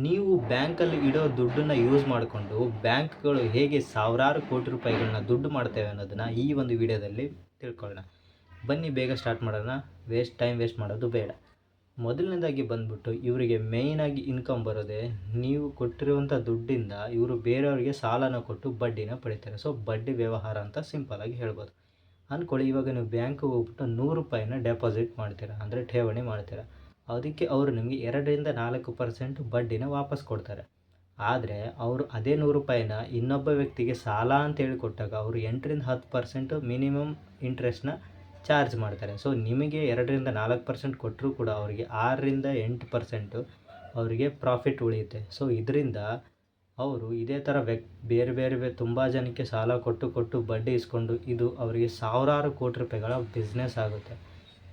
ನೀವು ಬ್ಯಾಂಕಲ್ಲಿ ಇಡೋ ದುಡ್ಡನ್ನು ಯೂಸ್ ಮಾಡಿಕೊಂಡು ಬ್ಯಾಂಕ್ಗಳು ಹೇಗೆ ಸಾವಿರಾರು ಕೋಟಿ ರೂಪಾಯಿಗಳನ್ನ ದುಡ್ಡು ಮಾಡ್ತೇವೆ ಅನ್ನೋದನ್ನು ಈ ಒಂದು ವಿಡಿಯೋದಲ್ಲಿ ತಿಳ್ಕೊಳ್ಳೋಣ. ಬನ್ನಿ ಬೇಗ ಸ್ಟಾರ್ಟ್ ಮಾಡೋಣ. ಟೈಮ್ ವೇಸ್ಟ್ ಮಾಡೋದು ಬೇಡ. ಮೊದಲನೇದಾಗಿ ಬಂದ್ಬಿಟ್ಟು ಇವರಿಗೆ ಮೇಯ್ನಾಗಿ ಇನ್ಕಮ್ ಬರೋದೇ ನೀವು ಕೊಟ್ಟಿರುವಂಥ ದುಡ್ಡಿಂದ ಇವರು ಬೇರೆಯವರಿಗೆ ಸಾಲನ ಕೊಟ್ಟು ಬಡ್ಡಿನ ಪಡಿತಾರೆ. ಸೊ ಬಡ್ಡಿ ವ್ಯವಹಾರ ಅಂತ ಸಿಂಪಲಾಗಿ ಹೇಳ್ಬೋದು. ಅಂದ್ಕೊಳ್ಳಿ, ಇವಾಗ ನೀವು ಬ್ಯಾಂಕಿಗೆ ಹೋಗ್ಬಿಟ್ಟು 100 ರೂಪಾಯಿನ ಡೆಪಾಸಿಟ್ ಮಾಡ್ತೀರಾ, ಅಂದರೆ ಠೇವಣಿ ಮಾಡ್ತೀರಾ. ಅದಕ್ಕೆ ಅವರು ನಿಮಗೆ 2-4% ಬಡ್ಡಿನ ವಾಪಸ್ ಕೊಡ್ತಾರೆ. ಆದರೆ ಅವರು ಅದೇ 100 ರೂಪಾಯಿನ ಇನ್ನೊಬ್ಬ ವ್ಯಕ್ತಿಗೆ ಸಾಲ ಅಂತೇಳಿ ಕೊಟ್ಟಾಗ ಅವರು 8-10% ಮಿನಿಮಮ್ ಇಂಟ್ರೆಸ್ಟ್ನ ಚಾರ್ಜ್ ಮಾಡ್ತಾರೆ. ಸೊ ನಿಮಗೆ 2-4% ಕೊಟ್ಟರೂ ಕೂಡ ಅವರಿಗೆ 6-8% ಅವರಿಗೆ ಪ್ರಾಫಿಟ್ ಉಳಿಯುತ್ತೆ. ಸೊ ಇದರಿಂದ ಅವರು ಇದೇ ಥರ ಬೇರೆ ಬೇರೆ ತುಂಬ ಜನಕ್ಕೆ ಸಾಲ ಕೊಟ್ಟು ಬಡ್ಡಿ ಇಸ್ಕೊಂಡು ಇದು ಅವರಿಗೆ ಸಾವಿರಾರು ಕೋಟಿ ರೂಪಾಯಿಗಳ ಬಿಸ್ನೆಸ್ ಆಗುತ್ತೆ.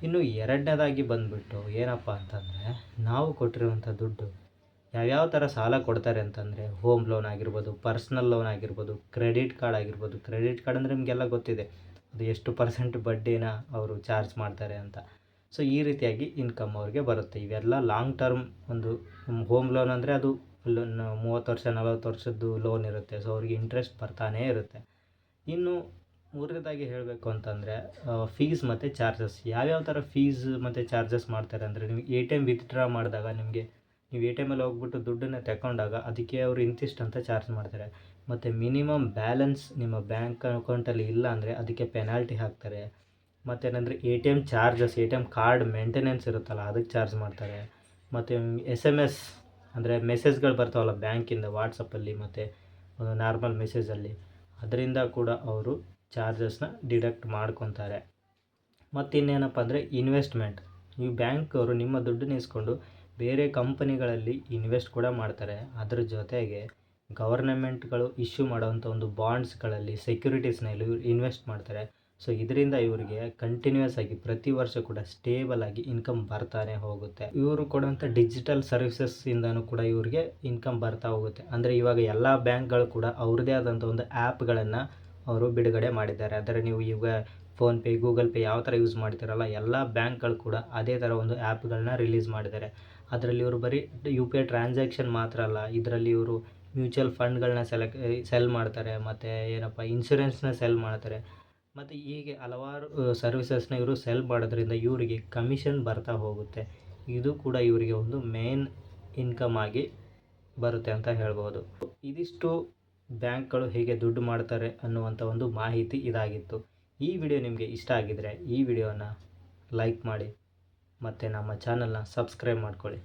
ಇನ್ನು ಎರಡನೇದಾಗಿ ಬಂದುಬಿಟ್ಟು ಏನಪ್ಪ ಅಂತಂದರೆ, ನಾವು ಕೊಟ್ಟಿರುವಂಥ ದುಡ್ಡು ಯಾವ್ಯಾವ ಥರ ಸಾಲ ಕೊಡ್ತಾರೆ ಅಂತಂದರೆ, ಹೋಮ್ ಲೋನ್ ಆಗಿರ್ಬೋದು, ಪರ್ಸ್ನಲ್ ಲೋನ್ ಆಗಿರ್ಬೋದು, ಕ್ರೆಡಿಟ್ ಕಾರ್ಡ್ ಆಗಿರ್ಬೋದು. ಕ್ರೆಡಿಟ್ ಕಾರ್ಡ್ ಅಂದರೆ ನಿಮಗೆಲ್ಲ ಗೊತ್ತಿದೆ, ಅದು ಎಷ್ಟು ಪರ್ಸೆಂಟ್ ಬಡ್ಡಿನ ಅವರು ಚಾರ್ಜ್ ಮಾಡ್ತಾರೆ ಅಂತ. ಸೊ ಈ ರೀತಿಯಾಗಿ ಇನ್ಕಮ್ ಅವ್ರಿಗೆ ಬರುತ್ತೆ. ಇವೆಲ್ಲ ಲಾಂಗ್ ಟರ್ಮ್. ಒಂದು ಹೋಮ್ ಲೋನ್ ಅಂದರೆ ಅದು 30 ವರ್ಷ 40 ವರ್ಷದ್ದು ಲೋನ್ ಇರುತ್ತೆ. ಸೊ ಅವ್ರಿಗೆ ಇಂಟ್ರೆಸ್ಟ್ ಬರ್ತಾನೇ ಇರುತ್ತೆ. ಇನ್ನು ಮೂರನೇದಾಗಿ ಹೇಳಬೇಕು ಅಂತಂದರೆ ಫೀಸ್ ಮತ್ತು ಚಾರ್ಜಸ್. ಯಾವ್ಯಾವ ಥರ ಫೀಸ್ ಮತ್ತು ಚಾರ್ಜಸ್ ಮಾಡ್ತಾರೆ ಅಂದರೆ, ನೀವು ATM ವಿತ್ಡ್ರಾ ಮಾಡಿದಾಗ ನೀವು ATMಲ್ಲಿ ಹೋಗ್ಬಿಟ್ಟು ದುಡ್ಡನ್ನು ತಗೊಂಡಾಗ ಅದಕ್ಕೆ ಅವರು ಇಂತಿಷ್ಟು ಅಂತ ಚಾರ್ಜ್ ಮಾಡ್ತಾರೆ. ಮತ್ತು ಮಿನಿಮಮ್ ಬ್ಯಾಲೆನ್ಸ್ ನಿಮ್ಮ ಬ್ಯಾಂಕ್ ಅಕೌಂಟಲ್ಲಿ ಇಲ್ಲ ಅಂದರೆ ಅದಕ್ಕೆ ಪೆನಾಲ್ಟಿ ಹಾಕ್ತಾರೆ. ಮತ್ತೇನೆಂದರೆ ATM charges, ATM card maintenance ಇರುತ್ತಲ್ಲ ಅದಕ್ಕೆ ಚಾರ್ಜ್ ಮಾಡ್ತಾರೆ. ಮತ್ತು SMS ಅಂದರೆ ಮೆಸೇಜ್ಗಳು ಬರ್ತಾವಲ್ಲ ಬ್ಯಾಂಕಿಂದ ವಾಟ್ಸಪ್ಪಲ್ಲಿ ಮತ್ತು ನಾರ್ಮಲ್ ಮೆಸೇಜಲ್ಲಿ, ಅದರಿಂದ ಕೂಡ ಅವರು ಚಾರ್ಜಸ್ನ ಡಿಡಕ್ಟ್ ಮಾಡ್ಕೊತಾರೆ. ಮತ್ತಿನ್ನೇನಪ್ಪ ಅಂದರೆ ಇನ್ವೆಸ್ಟ್ಮೆಂಟ್. ಈ ಬ್ಯಾಂಕವರು ನಿಮ್ಮ ದುಡ್ಡನ್ನ ಇಸ್ಕೊಂಡು ಬೇರೆ ಕಂಪನಿಗಳಲ್ಲಿ ಇನ್ವೆಸ್ಟ್ ಕೂಡ ಮಾಡ್ತಾರೆ. ಅದರ ಜೊತೆಗೆ ಗವರ್ನಮೆಂಟ್ಗಳು ಇಶ್ಯೂ ಮಾಡೋವಂಥ ಒಂದು ಬಾಂಡ್ಸ್ಗಳಲ್ಲಿ, ಸೆಕ್ಯೂರಿಟೀಸ್ನಲ್ಲಿ ಇನ್ವೆಸ್ಟ್ ಮಾಡ್ತಾರೆ. ಸೊ ಇದರಿಂದ ಇವರಿಗೆ ಕಂಟಿನ್ಯೂಯಸ್ ಆಗಿ ಪ್ರತಿ ವರ್ಷ ಕೂಡ ಸ್ಟೇಬಲ್ ಆಗಿ ಇನ್ಕಮ್ ಬರ್ತಾನೆ ಹೋಗುತ್ತೆ. ಇವರು ಕೊಡುವಂಥ ಡಿಜಿಟಲ್ ಸರ್ವಿಸಸ್ಸಿಂದನೂ ಕೂಡ ಇವರಿಗೆ ಇನ್ಕಮ್ ಬರ್ತಾ ಹೋಗುತ್ತೆ. ಅಂದರೆ ಇವಾಗ ಎಲ್ಲ ಬ್ಯಾಂಕ್ಗಳು ಕೂಡ ಅವ್ರದ್ದೇ ಆದಂಥ ಒಂದು ಆ್ಯಪ್ಗಳನ್ನು ಅವರು ಬಿಡುಗಡೆ ಮಾಡಿದ್ದಾರೆ. ಅಂದರೆ ನೀವು ಈಗ ಫೋನ್ಪೇ, ಗೂಗಲ್ ಪೇ ಯಾವ ಥರ ಯೂಸ್ ಮಾಡ್ತೀರಲ್ಲ, ಎಲ್ಲ ಬ್ಯಾಂಕ್ಗಳು ಕೂಡ ಅದೇ ಥರ ಒಂದು ಆ್ಯಪ್ಗಳನ್ನ ರಿಲೀಸ್ ಮಾಡಿದ್ದಾರೆ. ಅದರಲ್ಲಿ ಇವರು ಬರೀ UPI ಟ್ರಾನ್ಸಾಕ್ಷನ್ ಮಾತ್ರ ಅಲ್ಲ, ಇದರಲ್ಲಿ ಇವರು ಮ್ಯೂಚುವಲ್ ಫಂಡ್ಗಳನ್ನ ಸೆಲ್ ಮಾಡ್ತಾರೆ. ಮತ್ತು ಏನಪ್ಪ ಇನ್ಶೂರೆನ್ಸ್ನ ಸೆಲ್ ಮಾಡ್ತಾರೆ. ಮತ್ತು ಹೀಗೆ ಹಲವಾರು ಸರ್ವಿಸಸ್ನ ಇವರು ಸೆಲ್ ಮಾಡೋದ್ರಿಂದ ಇವರಿಗೆ ಕಮಿಷನ್ ಬರ್ತಾ ಹೋಗುತ್ತೆ. ಇದು ಕೂಡ ಇವರಿಗೆ ಒಂದು ಮೇನ್ ಇನ್ಕಮ್ ಆಗಿ ಬರುತ್ತೆ ಅಂತ ಹೇಳ್ಬೋದು. ಇದಿಷ್ಟು ಬ್ಯಾಂಕ್ಗಳು ಹೇಗೆ ದುಡ್ಡು ಮಾಡ್ತಾರೆ ಅನ್ನುವಂಥ ಒಂದು ಮಾಹಿತಿ ಇದಾಗಿತ್ತು. ಈ ವಿಡಿಯೋ ನಿಮಗೆ ಇಷ್ಟ ಆಗಿದರೆ ಈ ವಿಡಿಯೋನ ಲೈಕ್ ಮಾಡಿ ಮತ್ತು ನಮ್ಮ ಚಾನಲ್ನ ಸಬ್ಸ್ಕ್ರೈಬ್ ಮಾಡ್ಕೊಳ್ಳಿ.